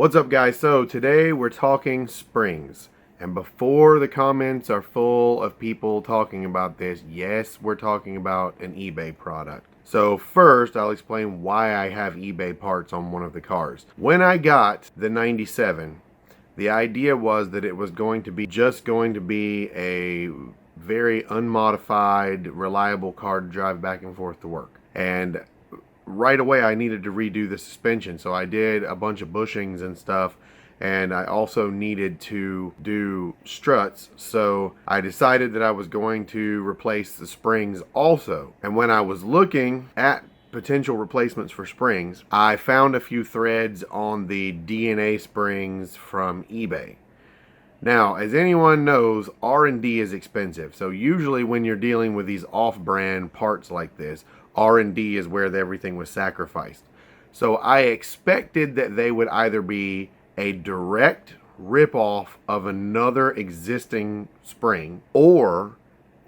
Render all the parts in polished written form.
What's up, guys? So today we're talking springs, and before the comments are full of people talking about this, yes, we're talking about an eBay product. So first I'll explain why I have eBay parts on one of the cars. When I got the 97, the idea was that it was going to be a very unmodified, reliable car to drive back and forth to work. And right away I needed to redo the suspension, so I did a bunch of bushings and stuff, and I also needed to do struts, so I decided that I was going to replace the springs also. And when I was looking at potential replacements for springs, I found a few threads on the DNA springs from eBay. Now, as anyone knows, R&D is expensive. So usually when you're dealing with these off-brand parts like this, R&D is where everything was sacrificed. So I expected that they would either be a direct rip-off of another existing spring, or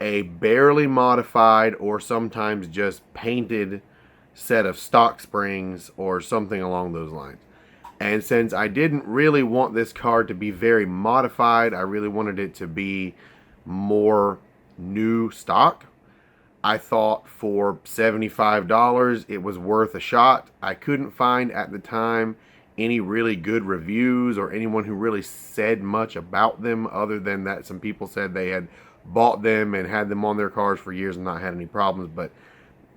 a barely modified or sometimes just painted set of stock springs or something along those lines. And since I didn't really want this car to be very modified, I really wanted it to be more new stock, I thought for $75 it was worth a shot. I couldn't find at the time any really good reviews or anyone who really said much about them, other than that some people said they had bought them and had them on their cars for years and not had any problems, but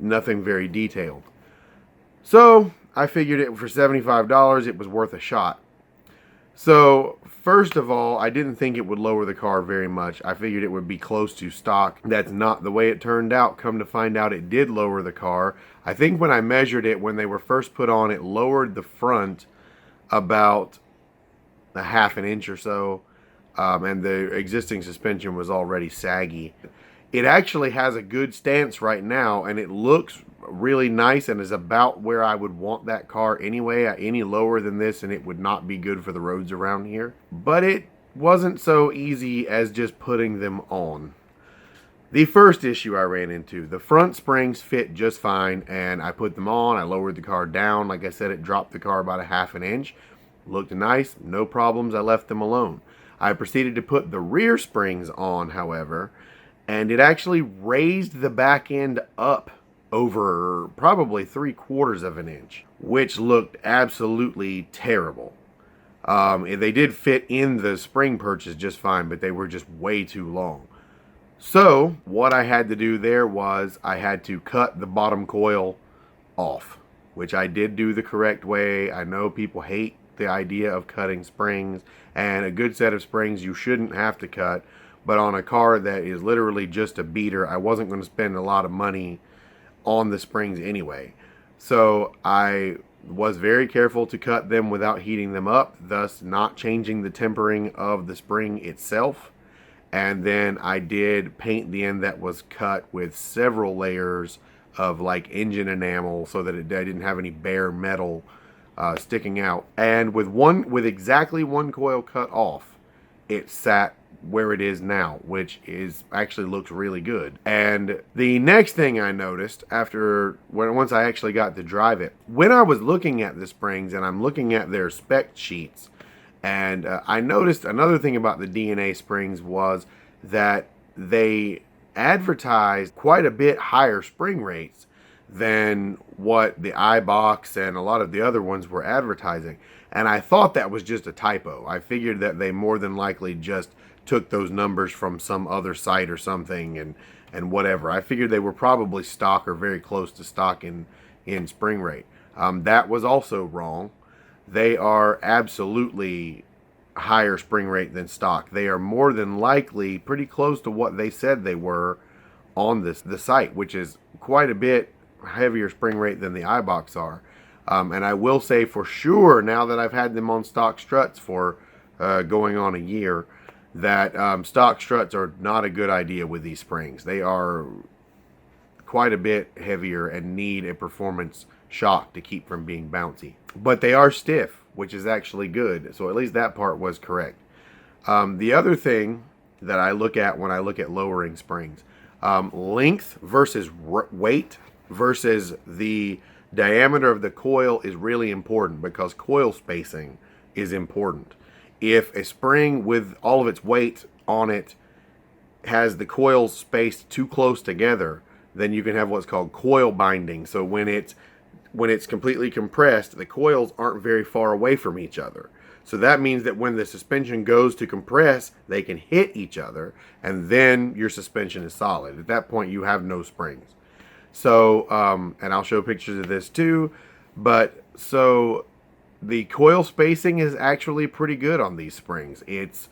nothing very detailed. So I figured it for $75 it was worth a shot. So first of all, I didn't think it would lower the car very much. I figured it would be close to stock. That's not the way it turned out. Come to find out, it did lower the car. I think when I measured it, when they were first put on, it lowered the front about a half an inch or so, and the existing suspension was already saggy. It actually has a good stance right now, and it looks really nice and is about where I would want that car anyway. Any lower than this and it would not be good for the roads around here. But it wasn't so easy as just putting them on. The first issue I ran into, the front springs fit just fine, and I put them on. I lowered the car down. Like I said, it dropped the car about a half an inch. Looked nice, no problems. I left them alone. I proceeded to put the rear springs on, however, and it actually raised the back end up over probably 3/4 of an inch, which looked absolutely terrible. They did fit in the spring purchase just fine, but they were just way too long. So what I had to do there was I had to cut the bottom coil off, which I did do the correct way. I know people hate the idea of cutting springs, and a good set of springs you shouldn't have to cut, but on a car that is literally just a beater, I wasn't going to spend a lot of money on the springs anyway. So I was very careful to cut them without heating them up, thus not changing the tempering of the spring itself. And then I did paint the end that was cut with several layers of like engine enamel, so that I didn't have any bare metal sticking out. And with exactly one coil cut off, it sat where it is now, which is actually looks really good. And the next thing I noticed once I actually got to drive it, when I was looking at the springs and I'm looking at their spec sheets, and I noticed another thing about the DNA springs was that they advertised quite a bit higher spring rates than what the iBox and a lot of the other ones were advertising. And I thought that was just a typo. I figured that they more than likely just took those numbers from some other site or something and whatever. I figured they were probably stock or very close to stock in spring rate. That was also wrong. They are absolutely higher spring rate than stock. They are more than likely pretty close to what they said they were on the site, which is quite a bit heavier spring rate than the iBox are. And I will say for sure, now that I've had them on stock struts for going on a year, that stock struts are not a good idea with these springs. They are quite a bit heavier and need a performance shock to keep from being bouncy. But they are stiff, which is actually good. So at least that part was correct. The other thing that I look at when I look at lowering springs, length versus weight versus the diameter of the coil is really important, because coil spacing is important. If a spring with all of its weight on it has the coils spaced too close together, then you can have what's called coil binding. So when it's completely compressed, the coils aren't very far away from each other. So that means that when the suspension goes to compress, they can hit each other, and then your suspension is solid. At that point, you have no springs. So, and I'll show pictures of this too, but so the coil spacing is actually pretty good on these springs. It's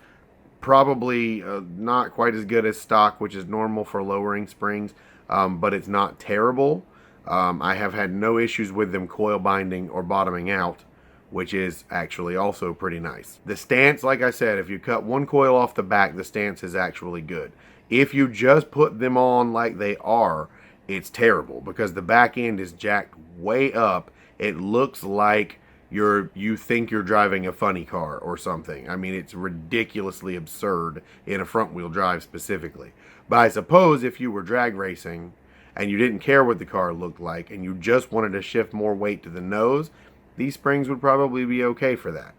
probably not quite as good as stock, which is normal for lowering springs, but it's not terrible. I have had no issues with them coil binding or bottoming out, which is actually also pretty nice. The stance, like I said, if you cut one coil off the back, the stance is actually good. If you just put them on like they are, it's terrible because the back end is jacked way up. It looks like you think you're driving a funny car or something. I mean, it's ridiculously absurd in a front wheel drive specifically. But I suppose if you were drag racing and you didn't care what the car looked like and you just wanted to shift more weight to the nose, these springs would probably be okay for that.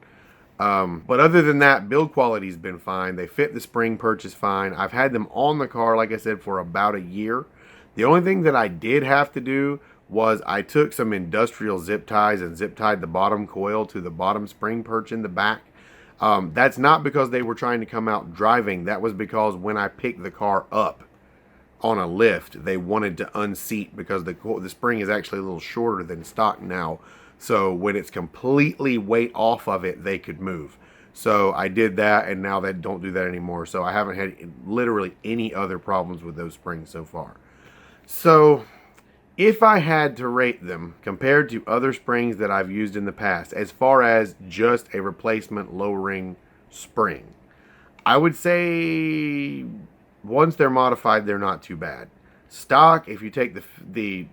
But other than that, build quality's been fine. They fit the spring purchase fine. I've had them on the car, like I said, for about a year. The only thing that I did have to do was I took some industrial zip ties and zip tied the bottom coil to the bottom spring perch in the back. That's not because they were trying to come out driving. That was because when I picked the car up on a lift, they wanted to unseat because the spring is actually a little shorter than stock now. So when it's completely weight off of it, they could move. So I did that, and now they don't do that anymore. So I haven't had literally any other problems with those springs so far. So if I had to rate them compared to other springs that I've used in the past, as far as just a replacement low-ring spring, I would say once they're modified, they're not too bad. Stock, if you take the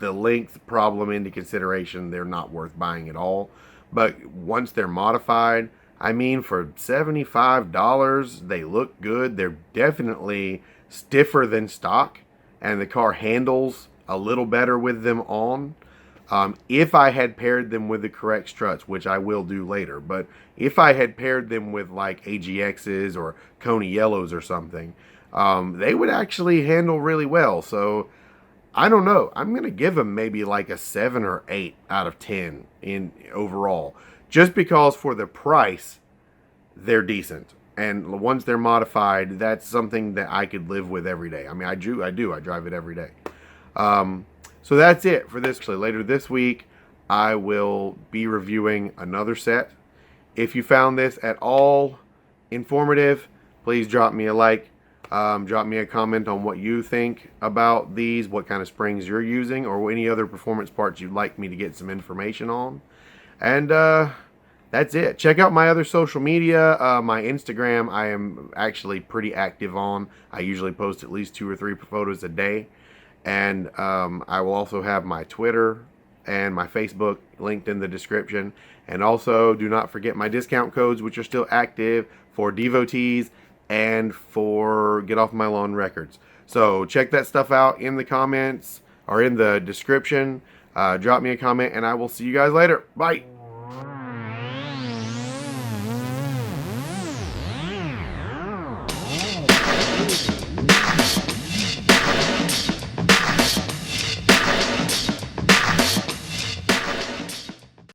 length problem into consideration, they're not worth buying at all. But once they're modified, I mean, for $75, they look good. They're definitely stiffer than stock, and the car handles a little better with them on. If I had paired them with the correct struts, which I will do later, but if I had paired them with like AGXs or Coney Yellows or something, they would actually handle really well. So I don't know. I'm going to give them maybe like a 7 or 8 out of 10 in overall. Just because for the price, they're decent. And once they're modified, that's something that I could live with every day. I mean, I do. I drive it every day. So that's it for this. So later this week, I will be reviewing another set. If you found this at all informative, please drop me a like. Drop me a comment on what you think about these, what kind of springs you're using, or any other performance parts you'd like me to get some information on. And that's it. Check out my other social media. My Instagram, I am actually pretty active on. I usually post at least 2 or 3 photos a day. And I will also have my Twitter and my Facebook linked in the description. And also, do not forget my discount codes, which are still active for devotees and for Get Off My Lawn Records. So check that stuff out in the comments or in the description. Drop me a comment, and I will see you guys later. Bye.